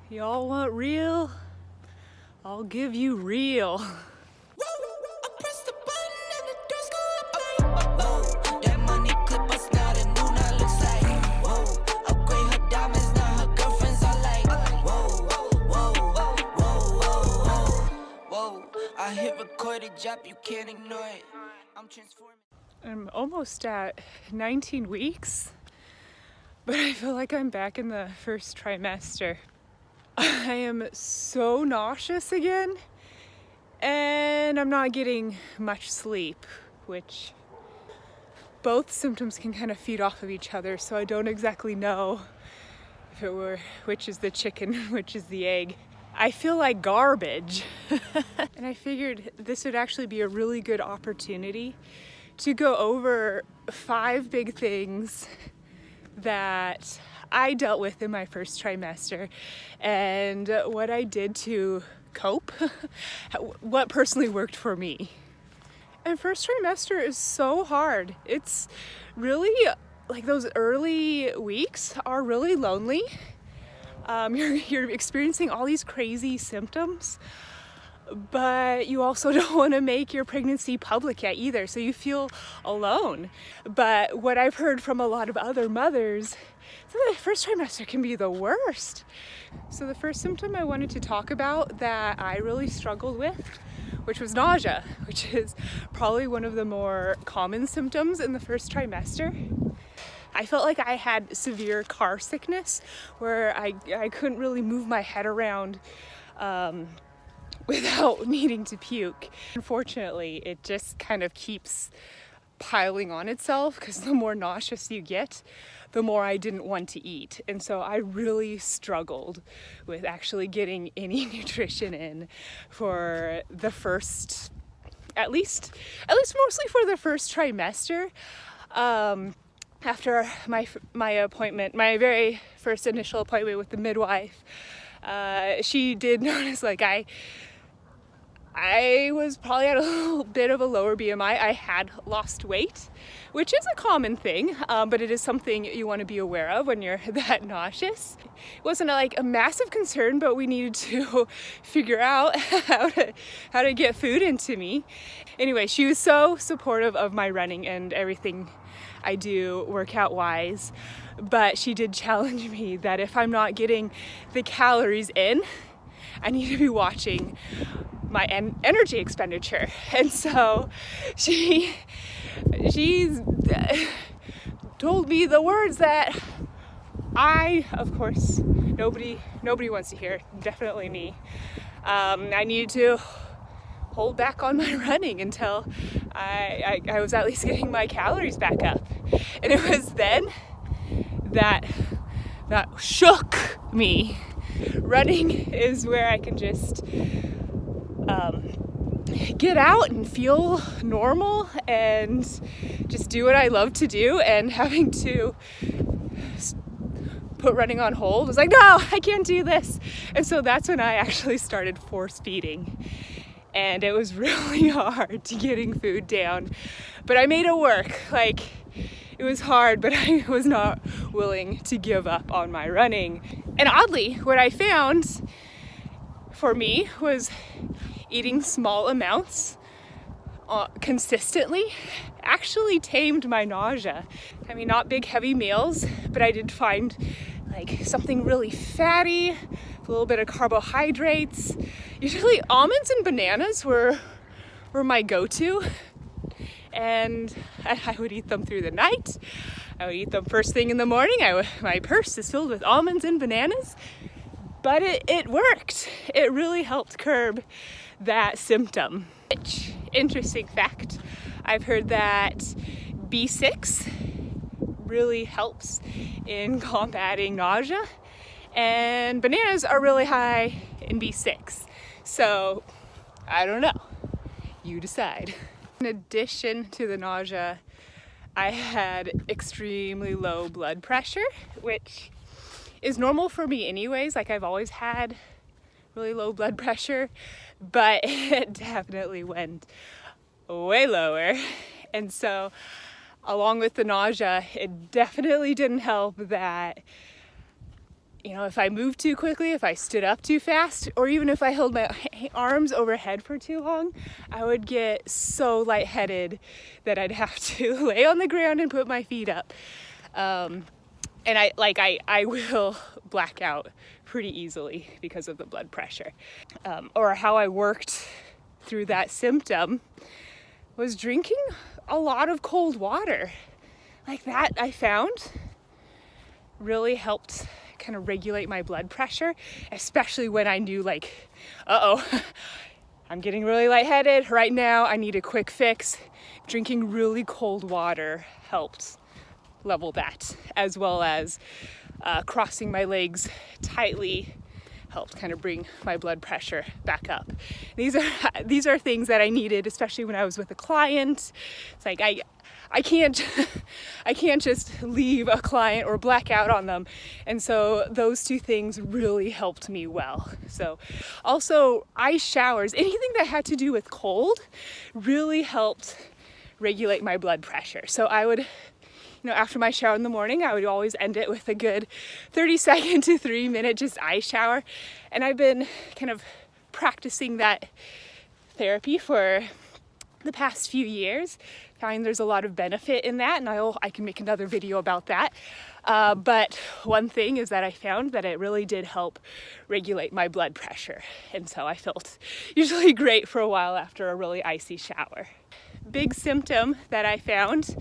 Y'all want real? I'll give you real. I hit recorded drop, you can't ignore it. I'm transforming. I'm almost at 19 weeks, but I feel like I'm back in the first trimester. I am so nauseous again, and I'm not getting much sleep, which both symptoms can kind of feed off of each other, so I don't exactly know if it were which is the chicken, which is the egg. I feel like garbage. And I figured this would actually be a really good opportunity to go over 5 big things that I dealt with in my first trimester and what I did to cope, what personally worked for me. And first trimester is so hard. It's really, like, those early weeks are really lonely. You're experiencing all these crazy symptoms, but you also don't want to make your pregnancy public yet either, so you feel alone. But what I've heard from a lot of other mothers is that the first trimester can be the worst. So the first symptom I wanted to talk about that I really struggled with, which was nausea, which is probably one of the more common symptoms in the first trimester. I felt like I had severe car sickness where I couldn't really move my head around without needing to puke. Unfortunately, it just kind of keeps piling on itself because the more nauseous you get, the more I didn't want to eat. And so I really struggled with actually getting any nutrition in for the first, at least mostly for the first trimester. After my appointment, my very first initial appointment with the midwife, she did notice like I was probably at a little bit of a lower BMI. I had lost weight, which is a common thing, but it is something you want to be aware of when you're that nauseous. It wasn't like a massive concern, but we needed to figure out how to get food into me. Anyway, she was so supportive of my running and everything I do workout wise, but she did challenge me that if I'm not getting the calories in, I need to be watching my energy expenditure. And so she's told me the words that of course, nobody wants to hear, definitely me. I needed to hold back on my running until I was at least getting my calories back up. And it was then that shook me. Running is where I can just get out and feel normal and just do what I love to do, and having to put running on hold was like, no, I can't do this. And so that's when I actually started force feeding. And it was really hard to getting food down, but I made it work. Like, it was hard, but I was not willing to give up on my running. And oddly, what I found for me was eating small amounts consistently actually tamed my nausea. I mean, not big heavy meals, but I did find like something really fatty, a little bit of carbohydrates. Usually almonds and bananas were my go-to, and I would eat them through the night. I would eat them first thing in the morning. My purse is filled with almonds and bananas, but it worked. It really helped curb that symptom. Which, interesting fact, I've heard that B6 really helps in combating nausea, and bananas are really high in B6. So, I don't know. You decide. In addition to the nausea, I had extremely low blood pressure, which is normal for me anyways. Like, I've always had really low blood pressure, but it definitely went way lower. And so, along with the nausea, it definitely didn't help that you know, if I moved too quickly, if I stood up too fast, or even if I held my arms overhead for too long, I would get so lightheaded that I'd have to lay on the ground and put my feet up. And I will black out pretty easily because of the blood pressure. Or how I worked through that symptom was drinking a lot of cold water. Like that, I found really helped kind of regulate my blood pressure, especially when I knew like, I'm getting really lightheaded right now, I need a quick fix. Drinking really cold water helped level that, as well as crossing my legs tightly helped kind of bring my blood pressure back up. These are things that I needed, especially when I was with a client. It's like I can't just leave a client or black out on them. And so those two things really helped me well. So also ice showers, anything that had to do with cold really helped regulate my blood pressure. So I would, after my shower in the morning, I would always end it with a good 30-second to 3-minute just ice shower. And I've been kind of practicing that therapy for the past few years. Find there's a lot of benefit in that, and I can make another video about that. But one thing is that I found that it really did help regulate my blood pressure. And so I felt usually great for a while after a really icy shower. Big symptom that I found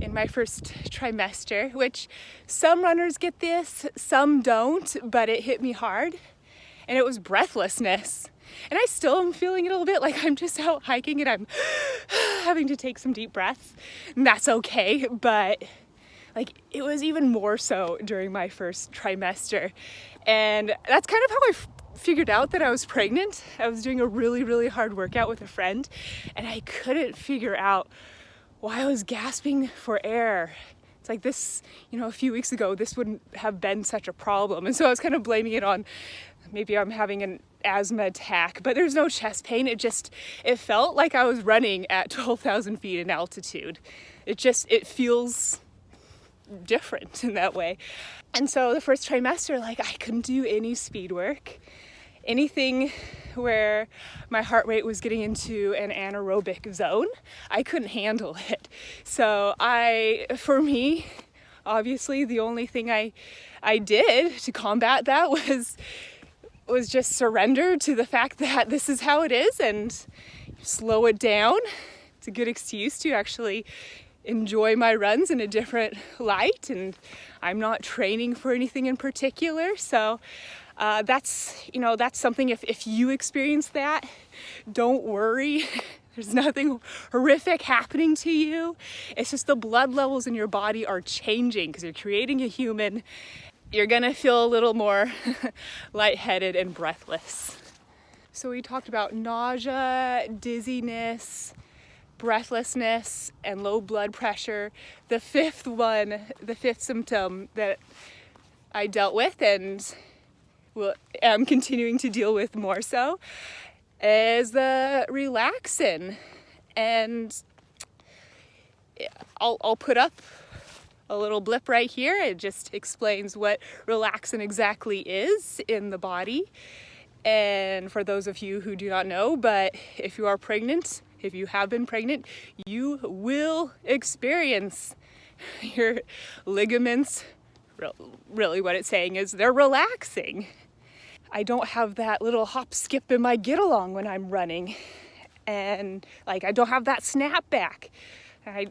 in my first trimester, which some runners get this, some don't, but it hit me hard, and it was breathlessness. And I still am feeling it a little bit, like I'm just out hiking and I'm having to take some deep breaths, and that's okay, but like it was even more so during my first trimester. And that's kind of how I figured out that I was pregnant. I was doing a really, really hard workout with a friend, and I couldn't figure out why I was gasping for air. It's like this, a few weeks ago, this wouldn't have been such a problem. And so I was kind of blaming it on maybe I'm having an asthma attack, but there's no chest pain. It felt like I was running at 12,000 feet in altitude. It feels different in that way. And so the first trimester, I couldn't do any speed work, anything where my heart rate was getting into an anaerobic zone. I couldn't handle it. So for me, obviously the only thing I did to combat that was just surrender to the fact that this is how it is and slow it down. It's a good excuse to actually enjoy my runs in a different light, and I'm not training for anything in particular. So that's something, if you experience that, don't worry. There's nothing horrific happening to you. It's just the blood levels in your body are changing because you're creating a human. You're gonna feel a little more lightheaded and breathless. So we talked about nausea, dizziness, breathlessness, and low blood pressure. The fifth symptom that I dealt with and am continuing to deal with more so is the relaxin. And I'll put up a little blip right here. It just explains what relaxin exactly is in the body. And for those of you who do not know, but if you are pregnant, if you have been pregnant, you will experience your ligaments, really what it's saying is they're relaxing. I don't have that little hop skip in my get along when I'm running. And I don't have that snap back. I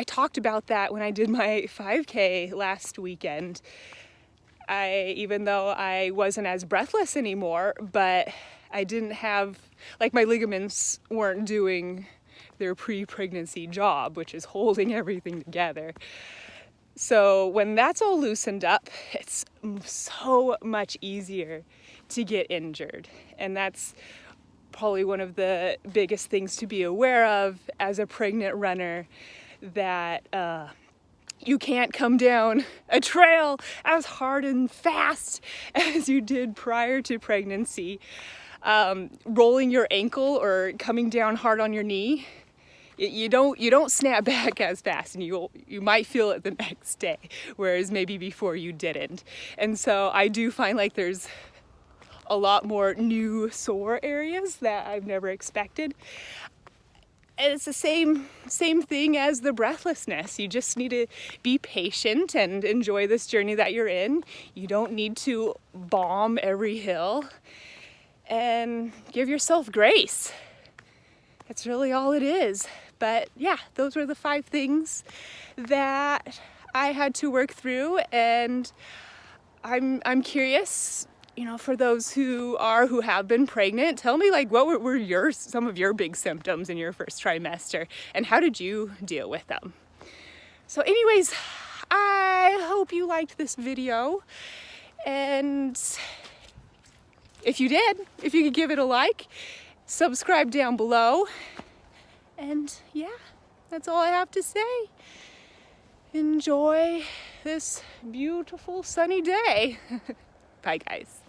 talked about that when I did my 5K last weekend. Even though I wasn't as breathless anymore, but I didn't have, my ligaments weren't doing their pre-pregnancy job, which is holding everything together. So when that's all loosened up, it's so much easier to get injured. And that's probably one of the biggest things to be aware of as a pregnant runner, that you can't come down a trail as hard and fast as you did prior to pregnancy. Rolling your ankle or coming down hard on your knee you don't snap back as fast, and you might feel it the next day, whereas maybe before you didn't. And so I do find like there's a lot more new sore areas that I've never expected. And it's the same thing as the breathlessness. You just need to be patient and enjoy this journey that you're in. You don't need to bomb every hill, and give yourself grace. That's really all it is. But yeah, those were the 5 things that I had to work through, and I'm curious, you know, for those who have been pregnant, tell me like what were some of your big symptoms in your first trimester, and how did you deal with them? So anyways, I hope you liked this video, and if you did, if you could give it a like, subscribe down below, and yeah, that's all I have to say. Enjoy this beautiful sunny day. Bye guys.